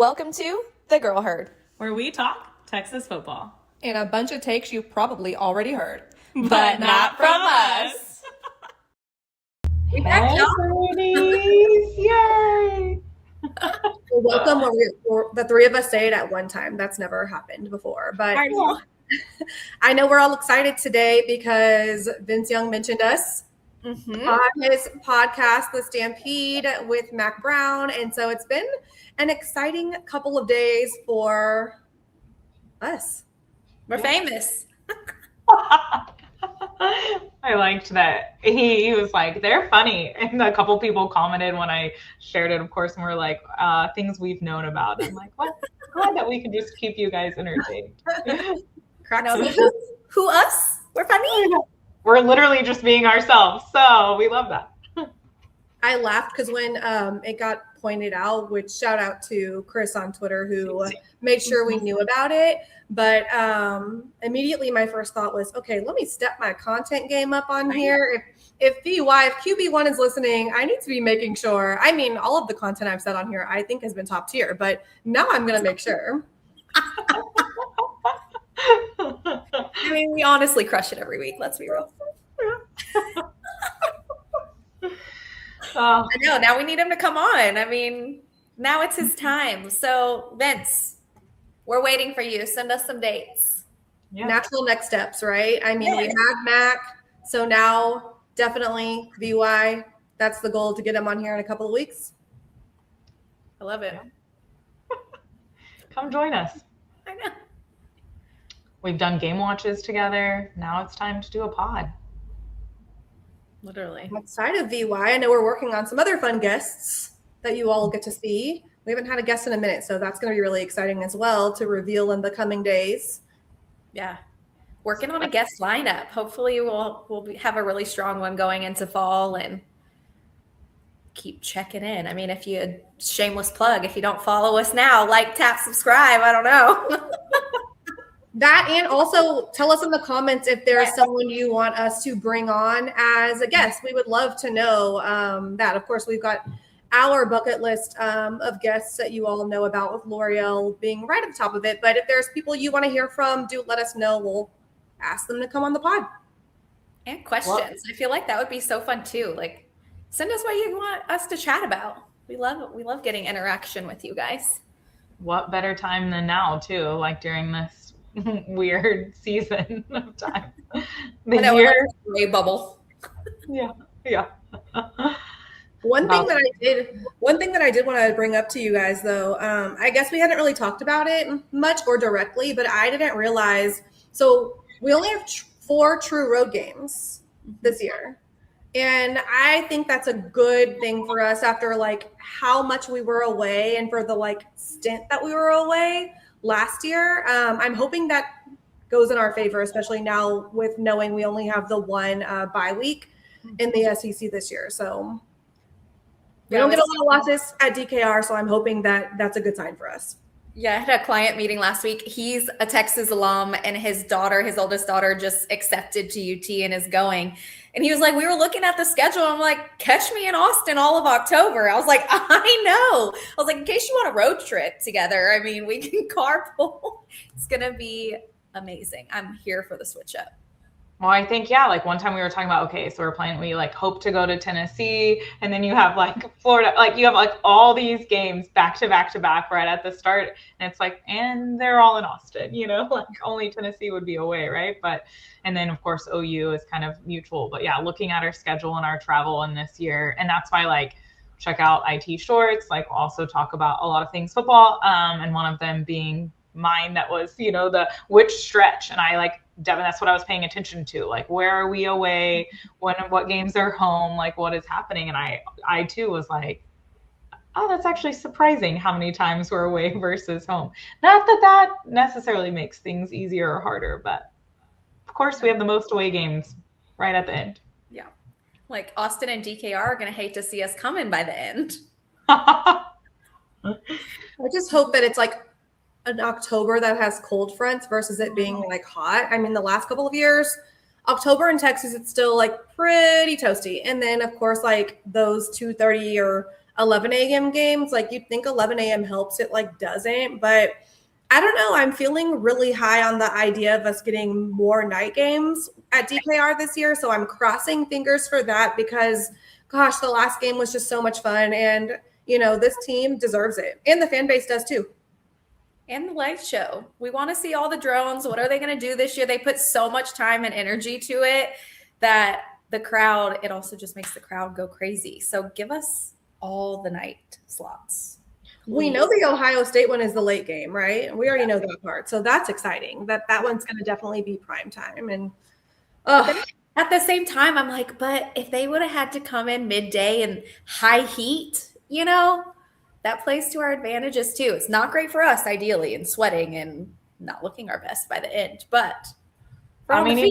Welcome to The Girl Herd, where we talk Texas football. And a bunch of takes you've probably already heard. But not from us. We back, y'all. Yay! Welcome. The three of us say it at one time. That's never happened before. But I know we're all excited today because Vince Young mentioned us on his podcast, The Stampede, with Mac Brown. And so it's been an exciting couple of days for us. We're famous. I liked that. He was like, they're funny. And a couple people commented when I shared it, of course, and we're like, things we've known about. I'm like, what? Glad that we can just keep you guys entertained. Who us? We're funny. We're literally just being ourselves. So we love that. I laughed because when it got pointed out, which shout out to Chris on Twitter who made sure we knew about it. But immediately my first thought was, okay, let me step my content game up on here. If QB1 is listening, I need to be making sure. I mean, all of the content I've said on here, I think has been top tier, but now I'm going to make sure. I mean, we honestly crush it every week. Let's be real. I know. Now we need him to come on. I mean, now it's his time. So, Vince, we're waiting for you. Send us some dates. Yeah. Natural next steps, right? I mean, we had Mac. So now definitely VY. That's the goal, to get him on here in a couple of weeks. I love it. Come join us. I know. We've done game watches together. Now it's time to do a pod. Literally. I'm excited, VY. I know we're working on some other fun guests that you all get to see. We haven't had a guest in a minute, so that's going to be really exciting as well to reveal in the coming days. Yeah. Working on a guest lineup. Hopefully we'll have a really strong one going into fall and keep checking in. I mean, shameless plug, if you don't follow us now, like, tap, subscribe. I don't know. That, and also tell us in the comments if there's someone you want us to bring on as a guest. We would love to know that. Of course, we've got our bucket list of guests that you all know about, with L'Oreal being right at the top of it. But if there's people you want to hear from, do let us know. We'll ask them to come on the pod. And questions. I feel like that would be so fun too. Like, send us what you want us to chat about. We love getting interaction with you guys. What better time than now too? Like during this weird season of time. The year gray bubble. Yeah. One thing that I did want to bring up to you guys, though, I guess we hadn't really talked about it much or directly, but I didn't realize. So we only have 4 true road games this year. And I think that's a good thing for us after like how much we were away and for the like stint that we were away last year. I'm hoping that goes in our favor, especially now with knowing we only have the one bye week in the SEC this year. So we don't get a lot of losses at DKR, so I'm hoping that that's a good sign for us. Yeah, I had a client meeting last week. He's a Texas alum, and his oldest daughter, just accepted to UT and is going. And he was like, we were looking at the schedule. I'm like, catch me in Austin all of October. I was like, I know. I was like, in case you want a road trip together, I mean, we can carpool. It's going to be amazing. I'm here for the switch up. Well, I think, like one time we were talking about, okay, so we like hope to go to Tennessee, and then you have like Florida, like you have like all these games back to back right at the start. And it's like, and they're all in Austin, like only Tennessee would be away, right? And then of course OU is kind of mutual, but looking at our schedule and our travel in this year. And that's why like check out IT Shorts, like we'll also talk about a lot of things football. And one of them being mine that was, the which stretch. And I like, Devin, that's what I was paying attention to. Like, where are we away? What games are home? Like, what is happening? And I too was like, oh, that's actually surprising how many times we're away versus home. Not that necessarily makes things easier or harder, but of course we have the most away games right at the end. Yeah. Like Austin and DKR are going to hate to see us coming by the end. I just hope that it's like an October that has cold fronts versus it being like hot. I mean, the last couple of years, October in Texas, it's still like pretty toasty. And then of course, like those 2:30 or 11 a.m. games. Like you'd think 11 a.m. helps, it like doesn't, but I don't know. I'm feeling really high on the idea of us getting more night games at DKR this year. So I'm crossing fingers for that because gosh, the last game was just so much fun. And, this team deserves it. And the fan base does too. And the light show. We want to see all the drones. What are they going to do this year? They put so much time and energy to it that the crowd, it also just makes the crowd go crazy. So give us all the night slots. We know the Ohio State one is the late game, right? We already know that part. So that's exciting. That one's going to definitely be prime time. And at the same time, I'm like, but if they would have had to come in midday and high heat, that plays to our advantages too. It's not great for us, ideally, and sweating and not looking our best by the end. But even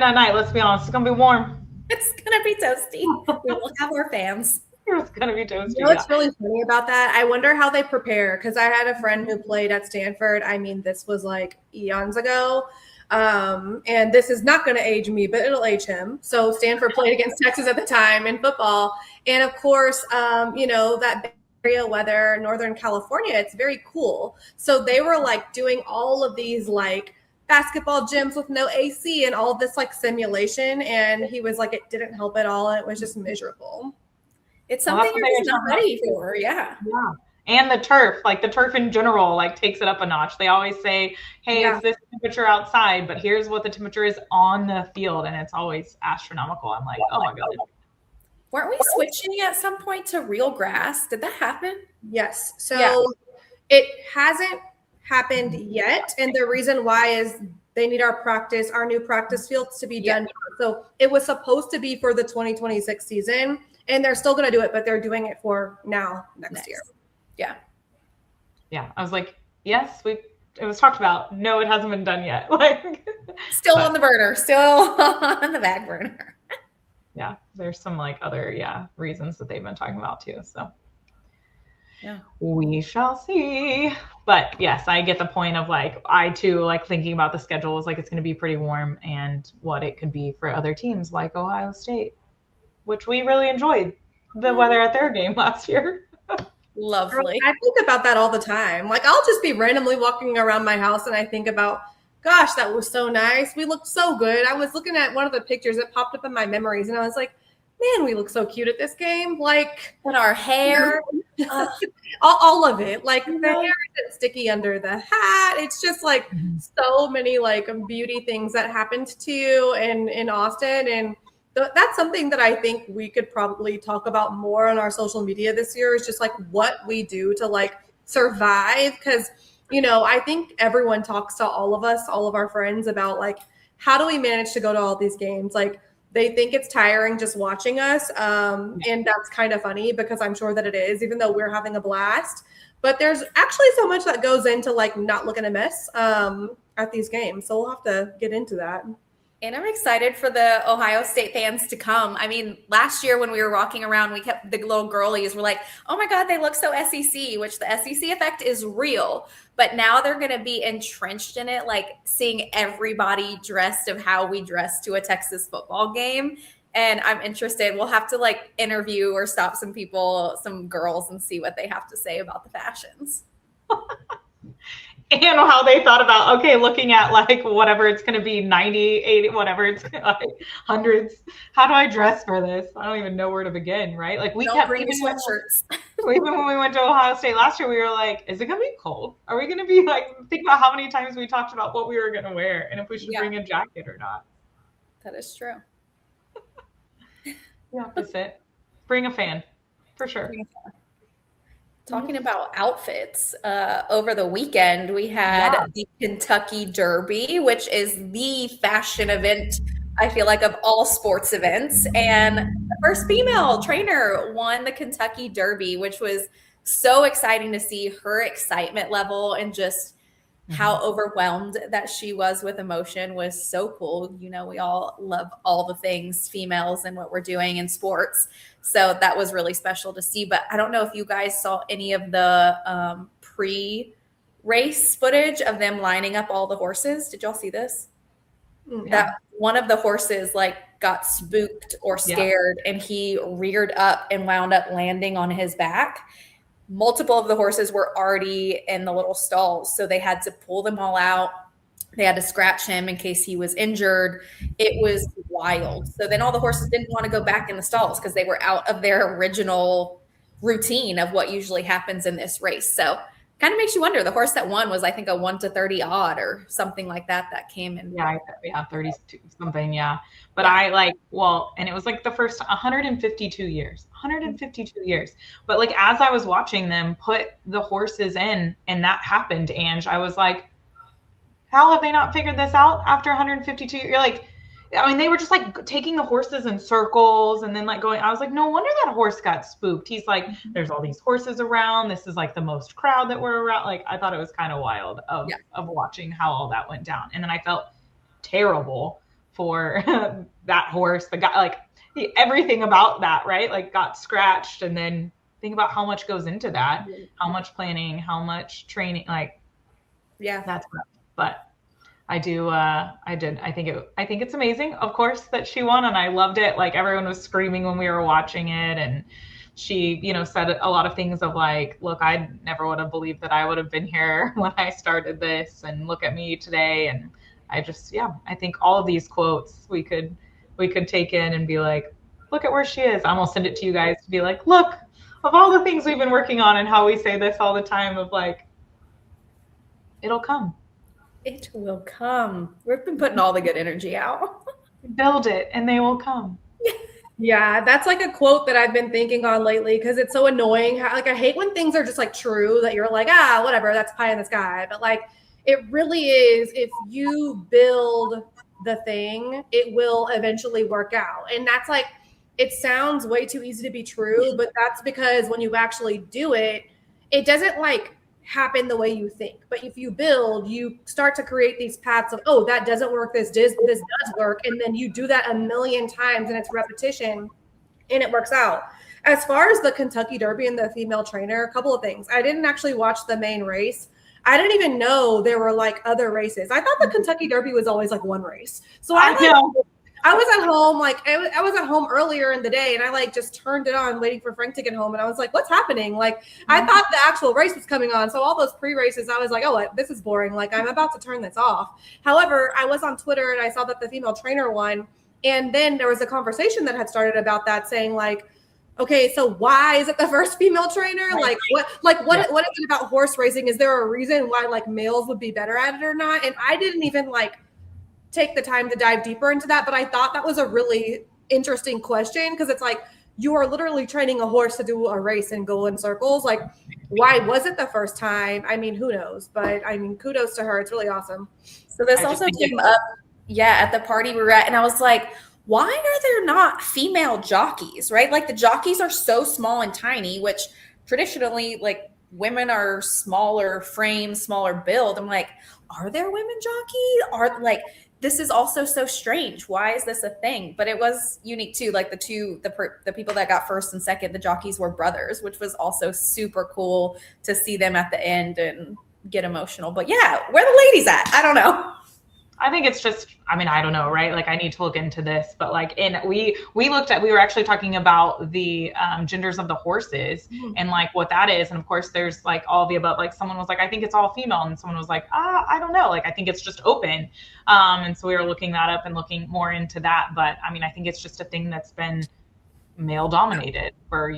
at night, let's be honest, it's gonna be warm. It's gonna be toasty. We will have our fans. It's gonna be toasty. What's really funny about that? I wonder how they prepare because I had a friend who played at Stanford. I mean, this was like eons ago. And this is not going to age me, but it'll age him. So Stanford played against Texas at the time in football. And of course, that area weather, Northern California, it's very cool. So they were like doing all of these like basketball gyms with no AC and all this like simulation. And he was like, it didn't help at all. It was just miserable. It's something you're just not ready for. Yeah. And the turf in general, like takes it up a notch. They always say, hey, it's this temperature outside, but here's what the temperature is on the field. And it's always astronomical. I'm like, oh my God. Weren't we switching at some point to real grass? Did that happen? Yes. So it hasn't happened yet. And the reason why is they need our new practice fields to be done. So it was supposed to be for the 2026 season. And they're still going to do it, but they're doing it for next year. Yeah. I was like, yes, it was talked about. No, it hasn't been done yet. Like still on the burner, still on the back burner. Yeah. There's some like other, reasons that they've been talking about too. So we shall see. But yes, I get the point of like, I too like thinking about the schedule is like, it's going to be pretty warm and what it could be for other teams like Ohio State, which we really enjoyed the weather at their game last year. Lovely. I think about that all the time. Like I'll just be randomly walking around my house and I think about, gosh, that was so nice. We looked so good. I was looking at one of the pictures that popped up in my memories and I was like, man, we look so cute at this game. Like and our hair, all of it. Like the hair isn't sticky under the hat. It's just like so many like beauty things that happened to you in Austin. And that's something that I think we could probably talk about more on our social media this year is just like what we do to like survive. Cause I think everyone talks to all of us, all of our friends about like, how do we manage to go to all these games? Like they think it's tiring just watching us. And that's kind of funny because I'm sure that it is, even though we're having a blast, but there's actually so much that goes into like not looking a mess at these games. So we'll have to get into that. And I'm excited for the Ohio State fans to come. I mean, last year when we were walking around, we kept the little girlies were like, oh my God, they look so SEC, which the SEC effect is real. But now they're going to be entrenched in it, like seeing everybody dressed of how we dress to a Texas football game. And I'm interested. We'll have to like interview or stop some people, some girls, and see what they have to say about the fashions. And how they thought about, okay, looking at like whatever it's going to be, 90, 80, whatever it's like hundreds. How do I dress for this? I don't even know where to begin, right? Like we kept bring sweatshirts. Even when we went to Ohio State last year, we were like, is it going to be cold? Are we going to be like, think about how many times we talked about what we were going to wear and if we should bring a jacket or not. That is true. That's it. Bring a fan, for sure. Talking about outfits, over the weekend, we had the Kentucky Derby, which is the fashion event, I feel like, of all sports events. And the first female trainer won the Kentucky Derby, which was so exciting to see her excitement level and just how overwhelmed that she was with emotion was so cool. We all love all the things females and what we're doing in sports. So that was really special to see. But I don't know if you guys saw any of the pre-race footage of them lining up all the horses. Did y'all see this? That one of the horses like got spooked or scared, and he reared up and wound up landing on his back. Multiple of the horses were already in the little stalls, so they had to pull them all out. They had to scratch him in case he was injured. It was wild. So then all the horses didn't want to go back in the stalls because they were out of their original routine of what usually happens in this race. So kind of makes you wonder. The horse that won was, I think, a 1-30 odd or something like that came in. Yeah, 32 something. Yeah. But yeah. And it was like the first 152 years. But like, as I was watching them put the horses in and that happened, Ange, I was like, how have they not figured this out after 152? You're like, I mean, they were just like taking the horses in circles and then like going, I was like, no wonder that horse got spooked. He's like, there's all these horses around. This is like the most crowd that were around. Like, I thought it was kind of wild of watching how all that went down. And then I felt terrible for that horse, the guy, like everything about that, right? Like got scratched. And then think about how much goes into that, how much planning, how much training, like, that's rough. But I think it's amazing, of course, that she won, and I loved it. Like, everyone was screaming when we were watching it, and she, said a lot of things of like, look, I never would have believed that I would have been here when I started this, and look at me today. And I just, I think all of these quotes we could take in and be like, look at where she is. I almost send it to you guys to be like, look, of all the things we've been working on and how we say this all the time of like, it'll come. It will come. We've been putting all the good energy out. Build it and they will come. Yeah, that's like a quote that I've been thinking on lately because it's so annoying. Like, I hate when things are just like true that you're like, whatever, that's pie in the sky. But like, it really is. If you build the thing, it will eventually work out. And that's like, it sounds way too easy to be true, but that's because when you actually do it, it doesn't like happen the way you think. But if you build, you start to create these paths of, oh, that doesn't work, this does work, and then you do that a million times and it's repetition and it works out. As far as the Kentucky Derby and the female trainer, a couple of things. I didn't actually watch the main race. I didn't even know there were like other races. I thought the Kentucky Derby was always like one race. So I was at home, like I was at home earlier in the day, and I like just turned it on waiting for Frank to get home. And I was like, what's happening? Like, I thought the actual race was coming on. So all those pre-races, I was like, oh, this is boring. Like, I'm about to turn this off. However, I was on Twitter and I saw that the female trainer won. And then there was a conversation that had started about that, saying like, okay, so why is it the first female trainer? Right. What is it about horse racing? Is there a reason why like males would be better at it or not? And I didn't even like take the time to dive deeper into that, but I thought that was a really interesting question, because it's like, you are literally training a horse to do a race and go in circles. Like, why was it the first time? I mean, who knows? But I mean, kudos to her. It's really awesome. So this also came up, at the party we were at, and I was like, why are there not female jockeys, right? Like, the jockeys are so small and tiny, which traditionally, like, women are smaller frame, smaller build. I'm like, are there women jockeys? This is also so strange. Why is this a thing? But it was unique too. Like, the people that got first and second, the jockeys were brothers, which was also super cool to see them at the end and get emotional. But yeah, where the ladies at? I don't know. I think it's just, I mean, I don't know, right? Like, I need to look into this, but like, we were actually talking about the genders of the horses and like what that is. And of course there's like all the above, like someone was like, I think it's all female. And someone was like, I don't know. Like, I think it's just open. And so we were looking that up and looking more into that. But I mean, I think it's just a thing that's been male dominated for,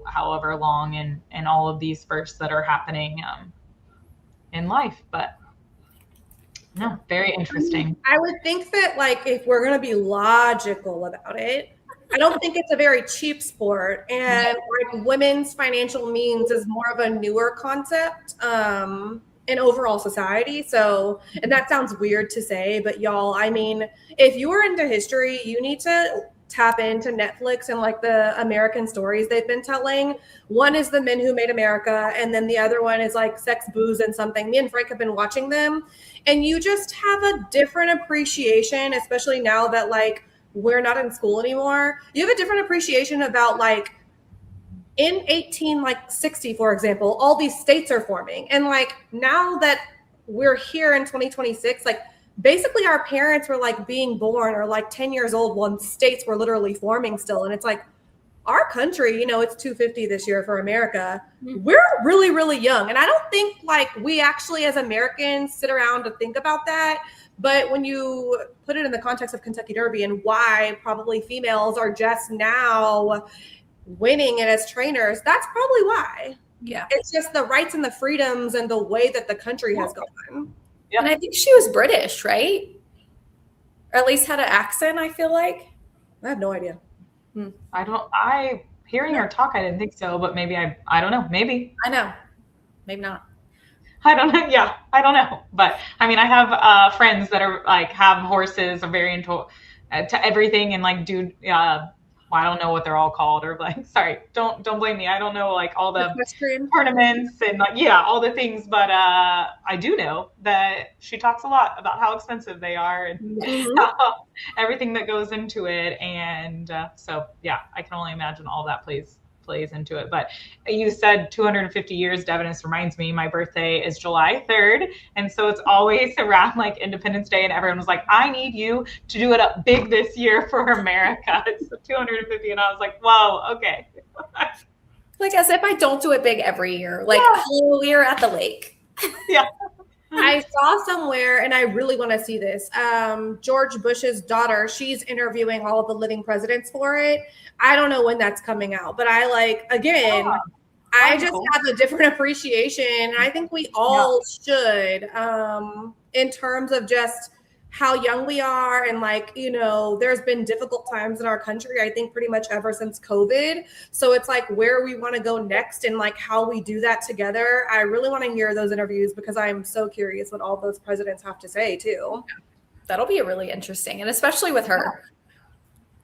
however long, and all of these firsts that are happening in life. But no, very interesting. I would think that, like, if we're going to be logical about it, I don't think it's a very cheap sport. And like, women's financial means is more of a newer concept in overall society. So, and that sounds weird to say, but y'all, I mean, if you are into history, you need to tap into Netflix and like the American stories they've been telling. One is The Men Who Made America, and then the other one is like Sex, Booze, and Something. Me and Frank have been watching them, and you just have a different appreciation, especially now that like we're not in school anymore. You have a different appreciation about like in 1860, for example, all these states are forming, and like now that we're here in 2026, like basically our parents were like being born or like 10 years old when states were literally forming still. And it's like, our country, it's 250 this year for America. We're really, really young. And I don't think like we actually as Americans sit around to think about that. But when you put it in the context of Kentucky Derby and why probably females are just now winning it as trainers, that's probably why. Yeah. It's just the rights and the freedoms and the way that the country has gone. Yep. And I think she was British, right? Or at least had an accent, I feel like. I have no idea. Hearing her talk, I didn't think so, but maybe I don't know. Maybe. I know. Maybe not. I don't know. Yeah, I don't know. But I mean, I have friends that are like have horses, are very into to everything, and like do I don't know what they're all called, or like, sorry, don't blame me. I don't know like all the tournaments and like all the things, but I do know that she talks a lot about how expensive they are and everything that goes into it, and so I can only imagine all that plays into it. But you said 250 years, Devin. This reminds me, my birthday is July 3rd, and so it's always around like Independence Day, and everyone was like, I need you to do it up big this year for America. It's 250, and I was like, whoa, okay. Like as if I don't do it big every year. Like we're at the lake. Yeah. I saw somewhere, and I really want to see this. George Bush's daughter, she's interviewing all of the living presidents for it. I don't know when that's coming out, but I just have a different appreciation. And I think we all should, in terms of just how young we are. And like, there's been difficult times in our country, I think pretty much ever since COVID. So it's like where we want to go next and like how we do that together. I really want to hear those interviews because I'm so curious what all those presidents have to say too. That'll be really interesting. And especially with her.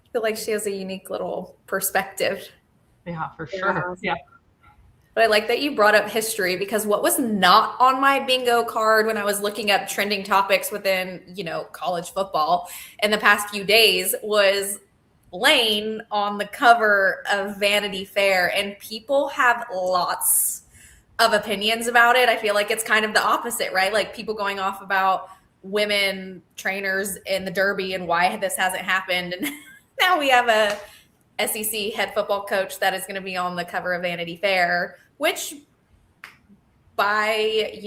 I feel like she has a unique little perspective. Yeah, for sure. Yeah. But I like that you brought up history, because what was not on my bingo card when I was looking up trending topics within, college football in the past few days was Lane on the cover of Vanity Fair. And people have lots of opinions about it. I feel like it's kind of the opposite, right? Like people going off about women trainers in the Derby and why this hasn't happened. And now we have a SEC head football coach that is going to be on the cover of Vanity Fair, which by,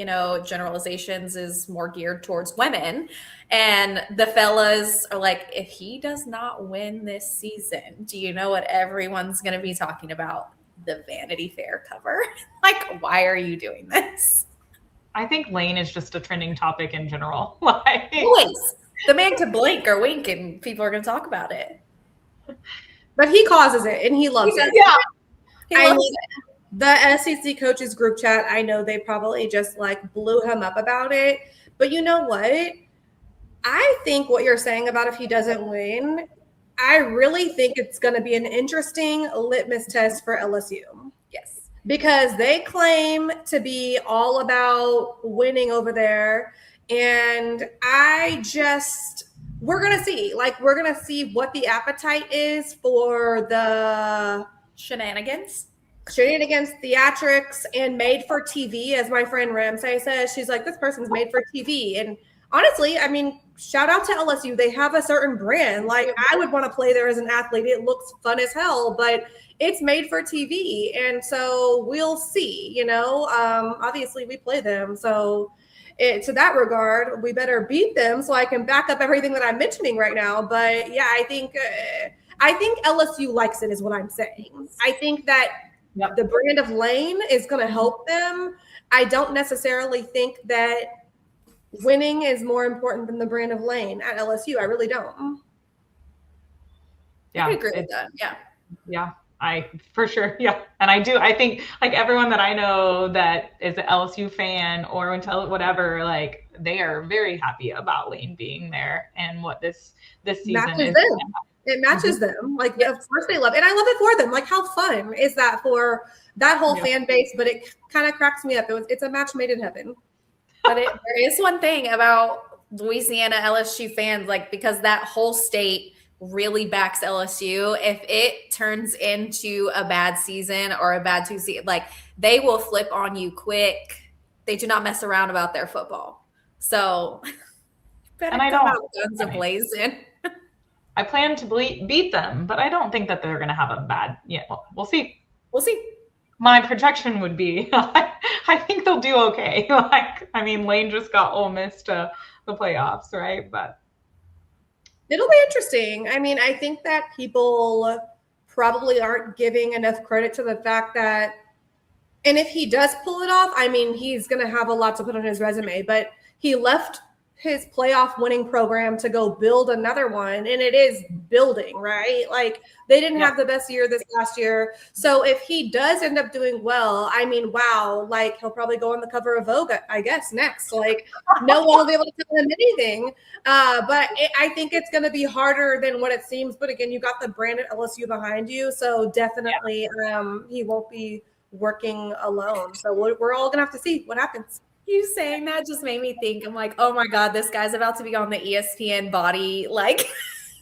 generalizations is more geared towards women. And the fellas are like, if he does not win this season, do you know what everyone's going to be talking about? The Vanity Fair cover. Like, why are you doing this? I think Lane is just a trending topic in general. Like, always. The man could blink or wink and people are going to talk about it. But he causes it and he loves it. Yeah. He loves it. The SEC coaches group chat, I know they probably just like blew him up about it. But you know what? I think what you're saying about if he doesn't win, I really think it's going to be an interesting litmus test for LSU. Yes. Because they claim to be all about winning over there. And we're going to see. Like, we're going to see what the appetite is for the shenanigans, theatrics, and made for TV, as my friend Ramsay says. She's like, this person's made for TV. And honestly, I mean, shout out to LSU. They have a certain brand. Like, I would want to play there as an athlete. It looks fun as hell, but it's made for TV. And so we'll see, obviously we play them. So to that regard, we better beat them so I can back up everything that I'm mentioning right now. But yeah, I think LSU likes it is what I'm saying. I think that the brand of Lane is going to help them. I don't necessarily think that winning is more important than the brand of Lane at LSU. I really don't. Yeah, I agree with that. Yeah. Yeah. For sure. Yeah. And I think like everyone that I know that is an LSU fan or whatever, like they are very happy about Lane being there and what this season matches is. Them. It matches them. Like, of course they love it. And I love it for them. Like, how fun is that for that whole fan base? But it kind of cracks me up. It's a match made in heaven. But there is one thing about Louisiana LSU fans, like, because that whole state really backs LSU. If it turns into a bad season or a bad 2 season, like they will flip on you quick. They do not mess around about their football. So Better And I come don't- out guns a-blazing. I plan to beat them, but I don't think that they're going to have a bad. Yeah, well, we'll see. We'll see. My projection would be, I think they'll do okay. Like, I mean, Lane just got Ole Miss to the playoffs, right? But It'll be interesting. I mean, I think that people probably aren't giving enough credit to the fact that, and if he does pull it off, I mean, he's going to have a lot to put on his resume, but he left his playoff winning program to go build another one, and it is building, right? Like, they didn't have the best year this last year. So if he does end up doing well, I mean, wow, like, he'll probably go on the cover of Vogue, I guess, next. Like, no one will be able to tell him anything. I think it's going to be harder than what it seems. But again, you got the brand at LSU behind you, so definitely he won't be working alone. So we're all going to have to see what happens. You saying that just made me think. I'm like, oh my God, this guy's about to be on the ESPN body like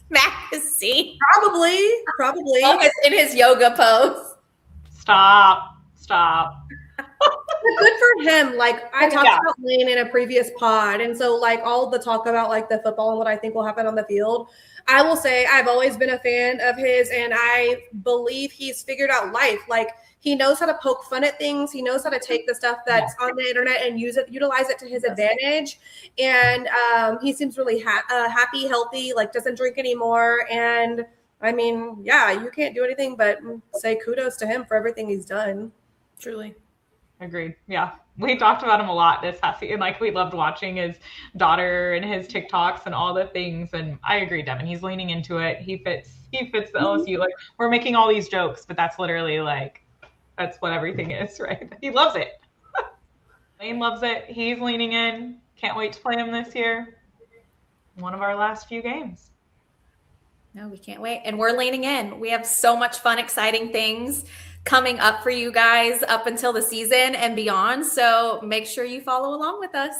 magazine. Probably. In his yoga pose. stop. Good for him. Like, I talked about Lane in a previous pod, and so like all the talk about like the football and what I think will happen on the field, I will say I've always been a fan of his, and I believe he's figured out life. Like, he knows how to poke fun at things. He knows how to take the stuff that's on the internet and utilize it to his advantage. And he seems really happy, healthy, like doesn't drink anymore. And I mean, yeah, you can't do anything but say kudos to him for everything he's done. Truly. Agreed. Yeah. We talked about him a lot this past season. Like, we loved watching his daughter and his TikToks and all the things. And I agree, Devin. He's leaning into it. He fits the LSU. Like, we're making all these jokes, but that's literally like, that's what everything is, right? He loves it. Lane loves it. He's leaning in. Can't wait to play him this year. One of our last few games. No, we can't wait. And we're leaning in. We have so much fun, exciting things coming up for you guys up until the season and beyond. So make sure you follow along with us.